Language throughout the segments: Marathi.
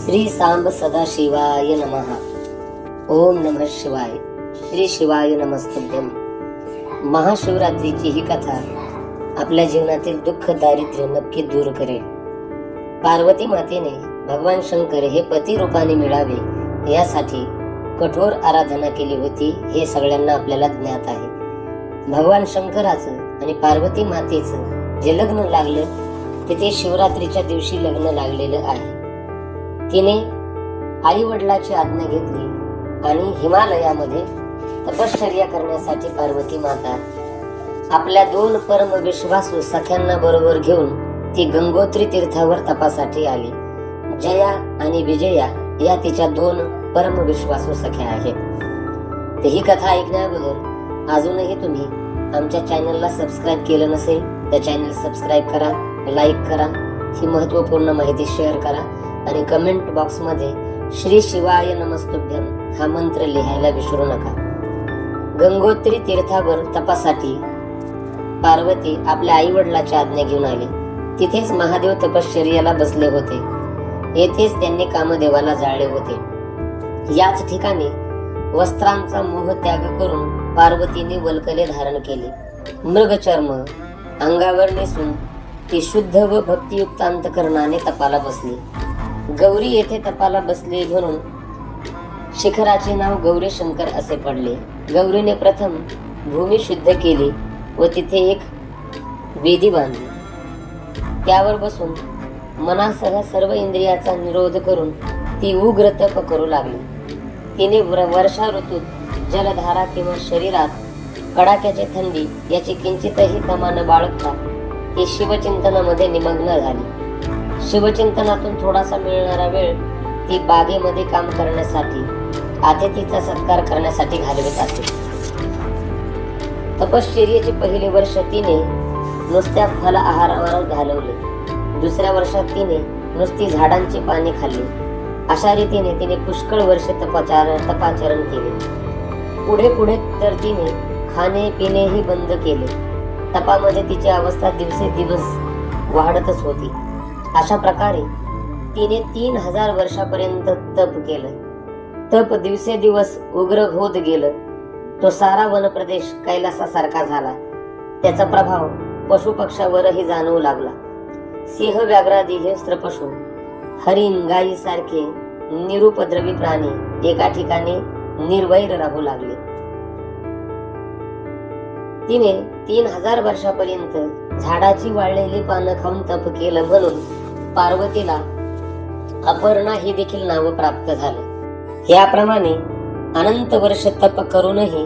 श्री सांब सदाशिवाय नमः। ओम नमः शिवाय। श्री शिवाय नमस्तुभ्यम। महाशिवरात्रीची ही कथा आपल्या जीवनातील दुःख दारिद्र्य नक्की दूर करेल। पार्वती मातेने भगवान शंकर हे पती रूपाने मिळावे यासाठी कठोर आराधना केली होती, हे सगळ्यांना आपल्याला ज्ञात आहे। भगवान शंकराचं आणि पार्वती मातेचं जे लग्न लागलं ते शिवरात्रीच्या दिवशी लग्न लागलेलं आहे। तिने आई वडिलांची आज्ञा घेतली आणि हिमालयामध्ये तपश्चर्या करण्यासाठी पार्वती माता आपल्या दोन परम विश्वासू सख्यांना बरोबर घेऊन ती गंगोत्री तीर्थावर तपासाठी आली। जया आणि विजया या तिच्या दोन परम विश्वासू सख्या आहेत। ही कथा ऐकण्याबरोबर अजूनही तुम्ही आमच्या चॅनलला सबस्क्राईब केलं नसेल तर चॅनल सबस्क्राईब करा, लाईक करा, ही महत्त्वपूर्ण माहिती शेअर करा आणि कमेंट बॉक्स मध्ये श्री शिवाय नमस्तुभ्यम हा मंत्र लिहायला विसरू नका। गंगोत्री तीर्थावर तपासाठी पार्वती आपल्या आई वडिलांची आज्ञा घेऊन आली। तिथेच महादेव तपश्चर्याला बसले होते। येथेच त्यांनी कामदेवाला जाळले होते। याच ठिकाणी वस्त्रांचा मोह त्याग करून पार्वतीने वल्कले धारण केले। मृगचर्म अंगावर नेसून ती शुद्ध व भक्तियुक्त अंतकरणाने तपाला बसली। गौरी येथे तपाला बसले म्हणून शिखराचे नाव गौरी शंकर असे पडले। गौरीने प्रथम भूमी शुद्ध केली व तिथे एक वेदी बांधली। त्यावर बसून मनासह सर्व इंद्रियाचा निरोध करून ती उग्र तप करू लागली। तिने वर्षा ऋतूत जलधारा किंवा शरीरात कडाक्याची थंडी याची किंचितही तमा न बाळगता ती शिवचिंतनामध्ये निमग्न झाली। शिवचिंतनातून थोडासा मिळणारा वेळ ती बागेमध्ये काम करण्यासाठी, अतिथीचा सत्कार करण्यासाठी घालवत असे। तपश्चर्येचे पहिले वर्ष तिने नुसत्या फल आहारावर घालवले। दुसऱ्या वर्षात तिने नुसती झाडांची पाने खाल्ली। अशा रीतीने तिने पुष्कळ वर्ष तपाचरण केले। पुढे पुढे तर तिने खाणे पिणेही बंद केले। तपामध्ये तिची अवस्था दिवसेदिवस वाढतच होती। अशा प्रकारे तिने 3000 वर्षापर्यंत तप केलं। तप दिवसेदिवस उग्र होत गेलं। तो सारा वनप्रदेश कैलासासारखा झाला। त्याचा प्रभाव पशुपक्षावरही जाणवू लागला। सिंह व्याघ्रादी हिंस्त्र पशु, हरिण गायी सारखे निरुपद्रवी प्राणी एका ठिकाणी निर्वैर राहू लागले। तिने 3000 वर्षापर्यंत झाडाची वाळलेली पानं खाऊन तप केलं म्हणून पार्वतीला अपर्णा ही देखील नाव प्राप्त झालं। याप्रमाणे अनंत वर्ष तप करूनही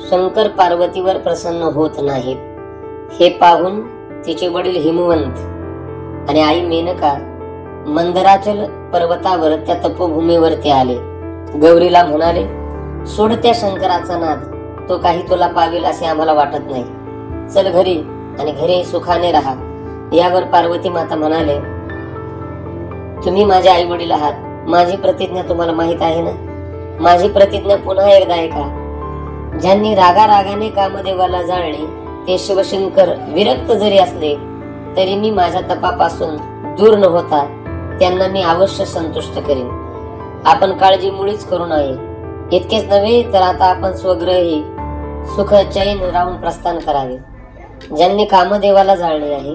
शंकर पार्वतीवर प्रसन्न होत नाहीत। हे पाहून तिचे वडील हिमवंत आणि आई मेनका मंदराचल पर्वतावर त्या तपोभूमीवरती आले। गौरीला म्हणाले, सोड त्या शंकराचा नाद, तो काही तुला पावेल असे आम्हाला वाटत नाही। चल घरी आणि घरी सुखाने राहा। यावर पार्वती माता म्हणाले, तुम्ही माझे आई वडील आहात। माझी प्रतिज्ञा तुम्हाला माहित आहे ना। माझी प्रतिज्ञा पुन्हा एकदा ऐका। ज्यांनी रागारागाने कामदेवाला जाळले ते शिवशंकर विरक्त जरी असले तरी मी माझ्या तपापासून दूर न होता त्यांना मी अवश्य संतुष्ट करीन। आपण काळजी मुळीच करू नये। इतकेच नव्हे तर आता आपण स्वग्रही सुख चैन राहून प्रस्थान करावे। ज्यांनी कामदेवाला जाळले आहे,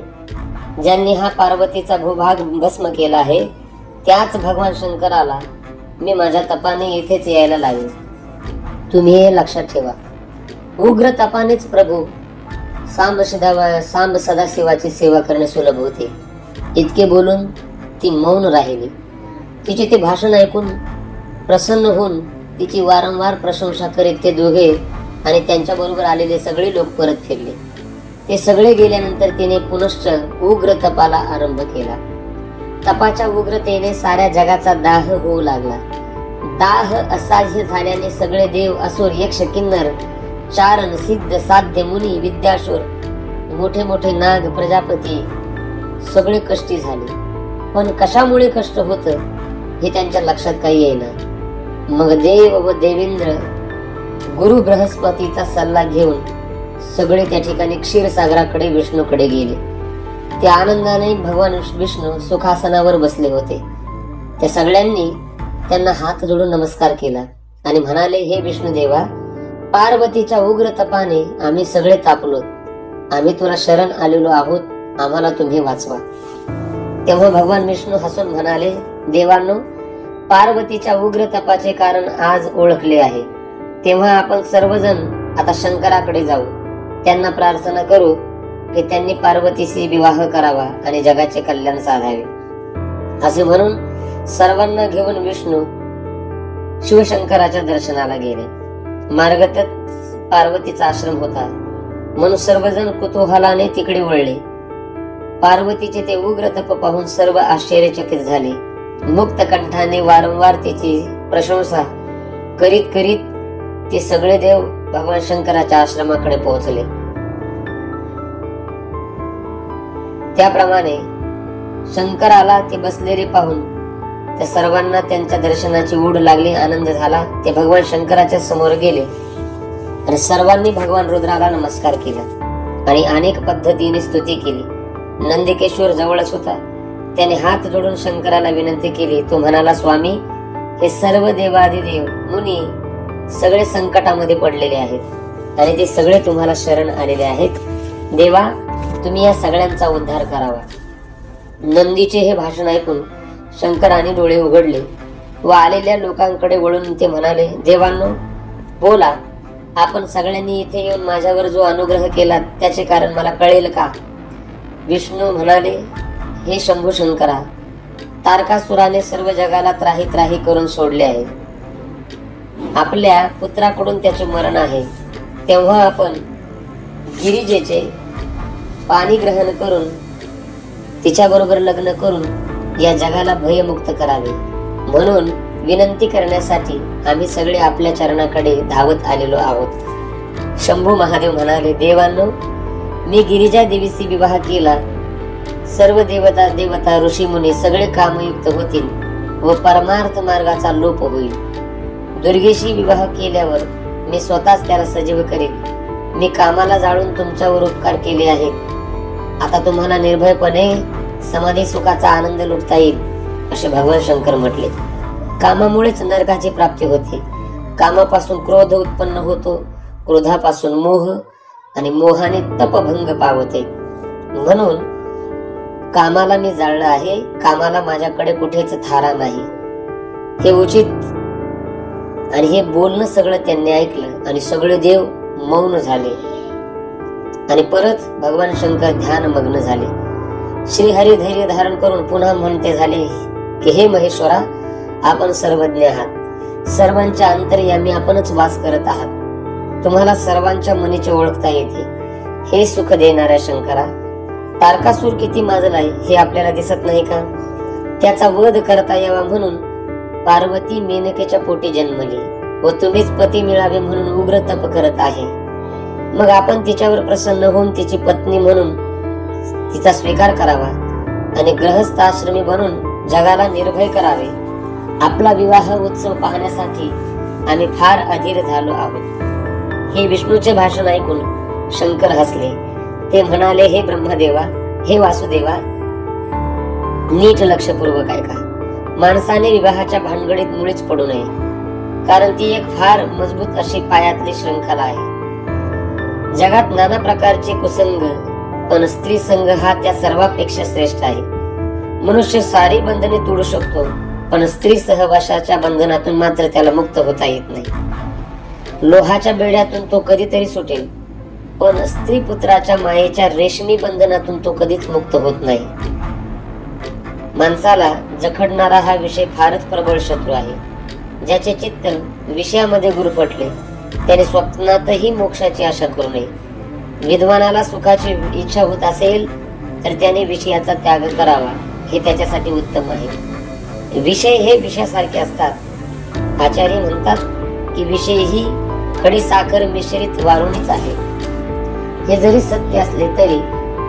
ज्यांनी हा पार्वतीचा भूभाग भस्म केला आहे, त्याच भगवान शंकराला मी माझ्या तपाने येथेच यायला लावेन। तुम्ही हे लक्षात ठेवा। उग्र तपानेच प्रभू सांब सदाशिवाची सेवा करणे सुलभ होते। इतके बोलून ती मौन राहिली। तिचे ते भाषण ऐकून प्रसन्न होऊन तिची वारंवार प्रशंसा करीत ते दोघे आणि त्यांच्या बरोबर आलेले सगळे लोक परत फिरले। ते सगळे गेल्यानंतर तिने पुनश्च उग्र तपाला आरंभ केला। तपाच्या उग्रतेने साऱ्या जगाचा दाह होऊ लागला। दाह असाध्य झाल्याने सगळे देव, असुर, यक्ष, किन्नर, चारण, सिद्ध, साध्य, मुनी, विद्याशूर, मोठे मोठे नाग, प्रजापती सगळे कष्टी झाले। पण कशामुळे कष्ट होत हे त्यांच्या लक्षात काही येईना। मग देव व देवेंद्र गुरु बृहस्पतीचा सल्ला घेऊन सगळे त्या ठिकाणी क्षीरसागराकडे विष्णूकडे गेले। त्या आनंदाने भगवान विष्णू सुखासनावर बसले होते। त्या सगळ्यांनी त्यांना हात जोडून नमस्कार केला आणि म्हणाले, हे विष्णुदेवा, पार्वतीच्या उग्र तपाने आम्ही सगळे तापलो, आम्ही तुला शरण आलेलो आहोत, आम्हाला तुम्ही वाचवा. तेव्हा भगवान विष्णू हसून म्हणाले, देवांनो, पार्वतीच्या उग्र तपाचे कारण आज ओळखले आहे. तेव्हा आपण सर्वजण आता शंकराकडे जाऊ, त्यांना प्रार्थना करू की त्यांनी पार्वतीशी विवाह करावा आणि जगाचे कल्याण साधावे. असे म्हणून सर्वांना घेऊन विष्णू शिवशंकराच्या दर्शनाला गेले. मार्गात पार्वतीचा आश्रम होता म्हणून सर्वजण कुतूहलाने तिकडे वळले. पार्वतीचे ते उग्र तप पाहून सर्व आश्चर्यचकित झाले. मुक्त कंठाने वारंवार तिची प्रशंसा करीत करीत ते सगळे देव भगवान शंकराच्या आश्रमाकडे पोहोचले. त्याप्रमाणे शंकराला ते बसलेले पाहून त्या सर्वांना त्यांच्या दर्शनाची ओढ लागली, आनंद झाला. ते भगवान शंकराच्या समोर गेले आणि सर्वांनी भगवान रुद्राला नमस्कार केला आणि अनेक पद्धतीने स्तुती केली. नंदिकेश्वर जवळच होता. त्याने हात जोडून शंकराला विनंती केली. तो म्हणाला, स्वामी, हे सर्व देवादिदेव मुनी सगळे संकटामध्ये पडलेले आहेत आणि ते सगळे तुम्हाला शरण आलेले आहेत. देवा, तुम्ही या सगळ्यांचा उद्धार करावा. नंदीचे हे भाषण ऐकून शंकराने डोळे उघडले व आलेल्या लोकांकडे वळून ते म्हणाले, देवांनो, बोला, आपण सगळ्यांनी इथे येऊन माझ्यावर जो अनुग्रह केला त्याचे कारण मला कळेल का? विष्णू म्हणाले, हे शंभू शंकरा, तारकासुराने सर्व जगाला त्राही त्राही करून सोडले आहे. आपल्या पुत्राकडून त्याचे मरण आहे. तेव्हा आपण गिरिजेचे पाणी ग्रहण करून तिच्याबरोबर लग्न करून या जगाला भयमुक्त करावे म्हणून विनंती करण्यासाठी आम्ही सगळे आपल्या चरणाकडे धावत आलेलो आहोत. शंभू महादेव म्हणाले, देवांनो, मी गिरिजा देवीशी विवाह केला. सर्व देवता ऋषी मुनी सगळे कामयुक्त होतील व परमार्थ मार्गाचा लोप होईल. दुर्गेशी विवाह केल्यावर मी स्वतःच त्याला सजीव करेल. मी कामाला जाळून तुमच्यावर उपकार केले आहेत. आता तुम्हाला निर्भयपणे समाधी सुखाचा आनंद लुटता येईल, असे भगवान शंकर म्हटले. कामामुळेच नरकाची प्राप्ती होते. कामापासून क्रोध उत्पन्न होतो, क्रोधापासून मोह आणि मोहाने तपभंग पावते. म्हणून कामाला मी जाळलं आहे. कामाला माझ्याकडे कुठेच थारा नाही. हे उचित आणि हे बोलणं सगळं त्यांनी ऐकलं आणि सगळे देव मौन झाले आणि परत भगवान शंकर ध्यानमग्न झाले. श्रीहरी धैर्य धारण करून पुन्हा म्हणते झाले की, हे महेश्वरा, आपण सर्वज्ञ आहात. सर्वांच्या अंतर्यामी आपणच वास करत आहात. तुम्हाला सर्वांच्या मनीचे ओळखता येते. हे सुख देणाऱ्या शंकरा, तारकासूर किती माजलाय हे आपल्याला दिसत नाही का? त्याचा वध करता यावा म्हणून पार्वती मेनकेच्या पोटी जन्मली व तुम्हीच पती मिळावे म्हणून उग्र तप करत आहे. मग आपण तिच्यावर प्रसन्न होऊन तिची पत्नी म्हणून तिचा स्वीकार करावा आणि गृहस्थ आश्रमी बनून जगाला निर्भय करावे. आपला विवाह उत्सव पाहण्यासाठी आम्ही फार अधीर झालो आहोत. हे विष्णूचे भाषण ऐकून शंकर हसले. ते म्हणाले, हे ब्रह्मदेवा, हे वासुदेवा, नीट लक्षपूर्वक ऐका. माणसाने विवाहाच्या भानगडीत मुळीच पडू नये, कारण ती एक फार मजबूत अशी पायातली शृंखला आहे. जगात नाना प्रकारचे कुसंग, पण स्त्री संघ हा त्या सर्वापेक्षा श्रेष्ठ आहे. मनुष्य सारी बंधने तोडू शकतो, पण स्त्री सहवासाच्या बंधनातून मात्र त्याला मुक्त होता येत नाही. लोहाच्या बेड्यातून तो कधीतरी सुटेल, पण स्त्री पुत्राच्या मायेच्या रेशमी बंधनातून तो कधीच मुक्त होत नाही. माणसाला जखडणारा हा विषय फारच प्रबळ शत्रू आहे. ज्याचे चित्त विषयामध्ये गुरफटले त्याने स्वप्नातही मोक्षाची आशा करू नये. विद्वानाला सुखाची इच्छा होत असेल तर त्याने विषयाचा त्याग करावा, हे त्याच्यासाठी उत्तम आहे. विषय हे विषयासारखे असतात. आचार्य म्हणतात की विषय ही खडी साखर मिश्रित वारुणीच आहे. हे जरी सत्य असले तरी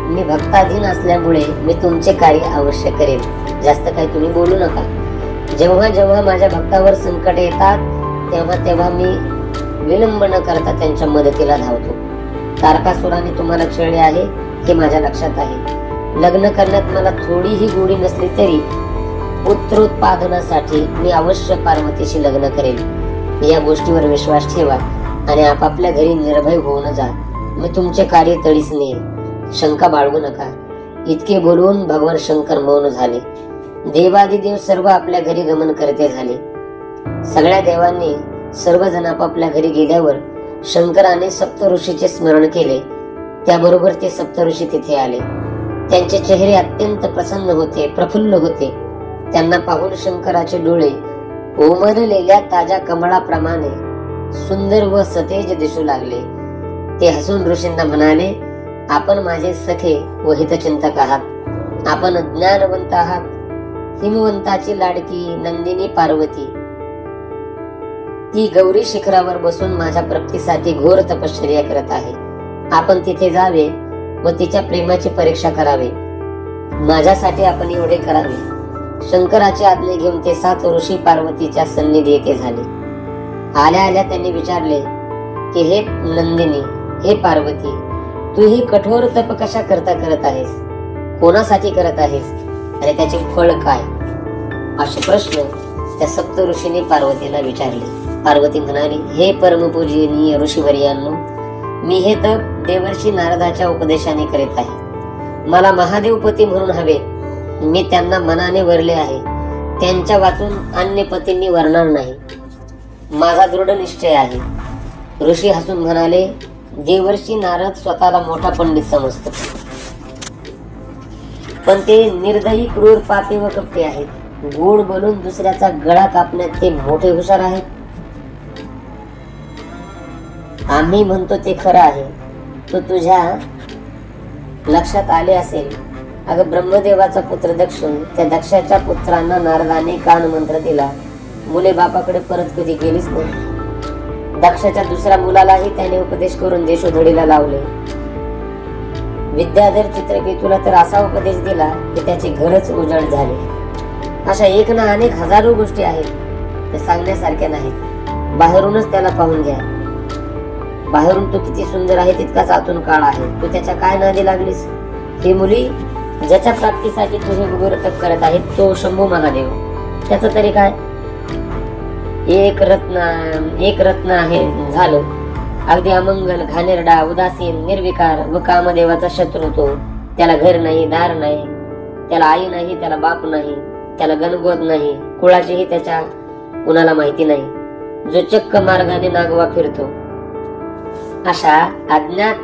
मी भक्ताधीन असल्यामुळे मी तुमचे कार्य अवश्य करेन. जास्त काही तुम्ही बोलू नका. जेव्हा जेव्हा माझ्या भक्तावर संकट येतात तेव्हा तेव्हा मी विलंब न करता त्यांच्या मदतीला धावतो. तारकासुराने तुम्हाला छळले आहे हे माझ्या लक्षात आहे. लग्न करण्यात मला थोडीही गोडी नसली तरी पुत्रोत्पादनासाठी मी अवश्य पार्वतीशी लग्न करेल। या गोष्टीवर विश्वास ठेवा आणि आपापल्या घरी निर्भय होऊन जा। मी तुमचे कार्य तडीस नेईल, शंका बाळगू नका। इतके बोलून भगवान शंकर मौन झाले। देवादिदेव सर्व आपल्या घरी गमन करते झाले। सगळ्या देवांनी सर्वजण आपापल्या घरी गेल्यावर शंकराने सप्तऋषीचे स्मरण केले। त्याबरोबर ते सप्तऋषी तिथे आले। त्यांचे चेहरे अत्यंत प्रसन्न होते, प्रफुल्ल होते। त्यांना पाहून शंकराचे डोळे उमललेल्या ताज्या कमळाप्रमाणे सुंदर व सतेज दिसू लागले। ते हसून ऋषींना म्हणाले, आपण माझे सखे व हितचिंतक आहात। आपण ज्ञानवंत आहात। हिमवंताची लाडकी नंदिनी पार्वती ती गौरी शिखरावर बसून माझ्या प्राप्तीसाठी घोर तपश्चर्या करत आहे। आपण तिथे जावे व तिच्या प्रेमाची परीक्षा करावी। माझ्यासाठी आपण एवढे करावे। शंकराची आज्ञा घेऊन ते 7 ऋषी पार्वतीच्या सन्निधी येथे झाले। आल्या आल्या त्यांनी विचारले की हे नंदिनी, हे पार्वती, तू ही कठोर तप कशा करता करत आहेस? कोणासाठी करत आहेस आणि त्याचे फळ काय? असे प्रश्न त्या सप्त ऋषींनी पार्वतीला विचारले। पार्वती म्हणाली, हे परमपूजनीय ऋषीवर्यांनो, मी हे तप देवर्षी नारदाच्या उपदेशाने करीत आहे। मला महादेवपती म्हणून हवे, मी त्यांना मनाने वरले आहे। त्यांच्या वाचून अन्य पतींनी वरणार नाही, माझा दृढ निश्चय आहे। ऋषी हसून म्हणाले, देवर्षी नारद स्वतःला मोठा पंडित समजतो, पण ते निर्दयी, क्रूर, पापी व कपटी आहेत। गोड बोलून दुसऱ्याचा गळा कापण्यात ते मोठे हुशार आहेत। आम्ही म्हणतो ते खरं आहे, तो तुझ्या लक्षात आले असेल। अगं, ब्रह्मदेवाचा पुत्र दक्ष, त्या दक्षाच्या पुत्रांना नारदाने कान मंत्र दिला। मुले बापाकडे परत कधी गेलीच नाही। दक्षाच्या दुसऱ्या मुलालाही त्याने उपदेश करून देशोधडीला लावले। विद्याधर चित्रकेतूला तर असा उपदेश दिला की त्याचे घरच उजळ झाले। अशा एक ना अनेक हजारो गोष्टी आहेत, ते सांगण्यासारख्या नाहीत। बाहेरूनच त्याला पाहून घ्या। बाहेरून तो किती सुंदर आहे तितकाच आतून काळ आहे। तू त्याच्या काय नादी लागलीस? ही मुली, ज्याच्या प्राप्तीसाठी तू हे घोर तप करत आहे तो शंभू महादेव। त्याचं तरी काय? एक रत्न आहे झालं। अगदी अमंगल, घाणेरडा, उदासीन, निर्विकार व कामदेवाचा शत्रू तो। त्याला घर नाही, दार नाही, त्याला आई नाही, त्याला बाप नाही, त्याला गणगोत नाही, कुळाचीही त्याच्या कुणाला माहिती नाही, जो चक्क मार्गाने नागवा फिरतो। अशा अज्ञात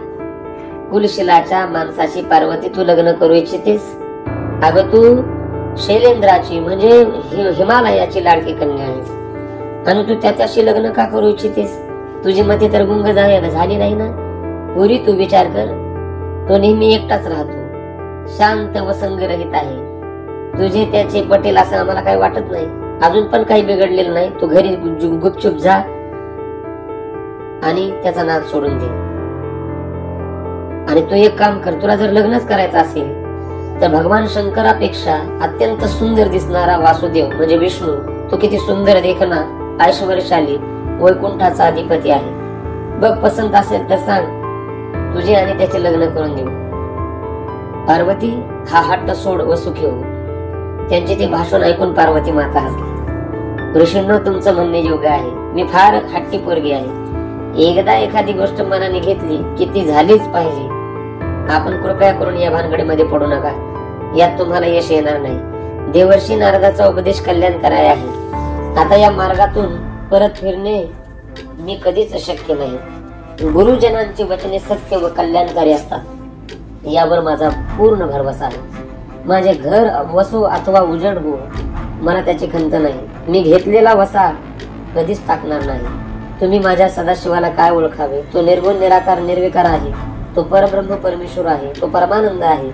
कुलशिलाच्या माणसाची पार्वती तू लग्न करू इच्छितेस? अगं, तू शैलेंद्राची म्हणजे हिमालयाची लाडकी कन्या आहेस आणि तू त्याच्याशी लग्न का करू इच्छितेस? तुझी मती तर गुंग झाली नाही ना? पुरी तू विचार कर, तो नेहमी एकटाच राहतो, शांत व संगरहित आहे। तुझे त्याचे पटेल असं आम्हाला काही वाटत नाही। अजून पण काही बिघडलेलं नाही। तू घरी गुपचूप जा आणि त्याचा नाद सोडून दे। आणि तू एक काम कर, तुला जर लग्नच करायचं असेल तर भगवान शंकरापेक्षा अत्यंत सुंदर दिसणारा वासुदेव म्हणजे विष्णू, तो किती सुंदर देखना, ऐश्वर्यशाली, वैकुंठाचा अधिपती आहे। बघ, पसंत असेल तर सांग, तुझे आणि त्याचे लग्न करून देऊ। पार्वती, हा हट्ट सोड व सुखी हो। त्यांचे ते भाषण ऐकून पार्वती माता हसली। ऋषींनो, तुमचं म्हणणे योग्य आहे। मी फार हट्टी पोरगी आहे। एकदा एखादी गोष्ट मनाने घेतली की ती झालीच पाहिजे। आपण कृपया करून या भानगडीमध्ये पडू नका, यात तुम्हाला यश येणार नाही। देवर्षी नारदाचा उपदेश कल्याणकारी आहे। आता या मार्गातून परत फिरणे मी कधीच शक्य नाही। गुरुजनांची वचने सत्य व कल्याणकारी असतात, यावर माझा पूर्ण भरवसा आहे। माझे घर वसो अथवा उजड हो, मला त्याची खंत नाही। मी घेतलेला वसा कधीच टाकणार नाही। तुम्ही माझ्या सदाशिवाला काय ओळखावे? तो निर्गुण, निराकार, निर्विकार आहे। तो परब्रह्म परमेश्वर आहे। तो परमानंद आहे।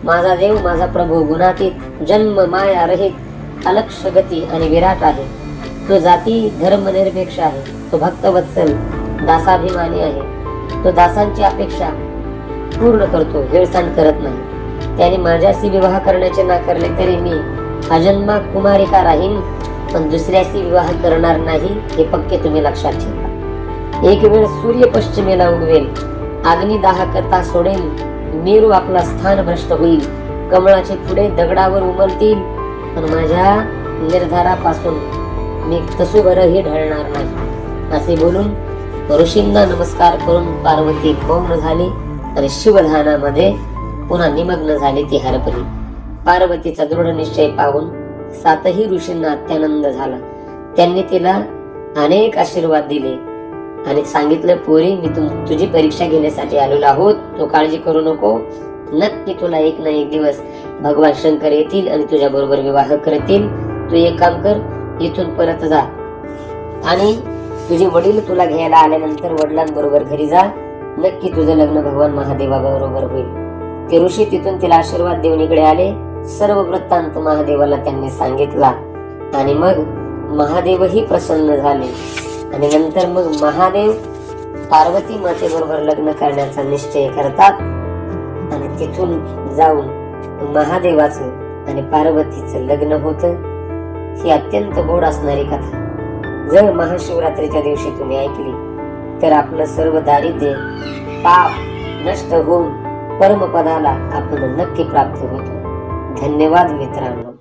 माझा देव, माझा प्रभू, गुणातीत, जन्म माया रहित, अलक्ष गती आणि विराट आहे। तो जाती धर्म निरपेक्ष आहे। तो भक्तवत्सल, दासाभिमानी आहे। तो दासांची अपेक्षा पूर्ण करतो, हेळसांड करत नाही। त्याने माझ्याशी विवाह करण्याचे नाकारले तरी मी अजन्मा कुमारिका राहीन, पण दुसऱ्याशी विवाह करणार नाही, हे पक्के तुम्ही लक्षात ठेवा। एक वेळ सूर्य पश्चिमेला उगवेल, अग्नी दाहकता सोडेल, मेरू आपला स्थान भ्रष्ट होईल, कमळाचे फुले दगडावर उमलतील, पण माझ्या निर्धारापासून मी तसूभरही ढळणार नाही असे बोलून ऋषींना नमस्कार करून पार्वती मौन झाली आणि शिवध्यानामध्ये पुन्हा निमग्न झाली ती हरपली. पार्वतीचा दृढ निश्चय पाहून 7ही ऋषींना अत्यानंद झाला. त्यांनी तिला अनेक आशीर्वाद दिले आणि सांगितलं, पोरी मी तुझी परीक्षा घेण्यासाठी आलेलो आहोत. तो काळजी करू नको. नक्की तुला एक ना एक दिवस भगवान शंकर येतील आणि तुझ्या बरोबर विवाह करतील. तू एक काम कर, इथून परत जा आणि तुझे वडील तुला घ्यायला आल्यानंतर वडिलांबरोबर घरी जा. नक्की तुझं लग्न भगवान महादेवाबरोबर होईल. ते ऋषी तिथून तिला आशीर्वाद देऊन इकडे आले. सर्व वृत्तांत महादेवाला त्यांनी सांगितला आणि मग महादेवही प्रसन्न झाले. आणि नंतर मग महादेव पार्वती मातेबरोबर लग्न करण्याचा निश्चय करतात आणि तिथून जाऊन महादेवाचं आणि पार्वतीचं लग्न होतं. ही अत्यंत गोड असणारी कथा जर महाशिवरात्रीच्या दिवशी तुम्ही ऐकली तर आपलं सर्व दारिद्र्य पाप नष्ट होऊन परमपदाला आपण नक्की प्राप्त होतो. धन्यवाद मित्रांनो.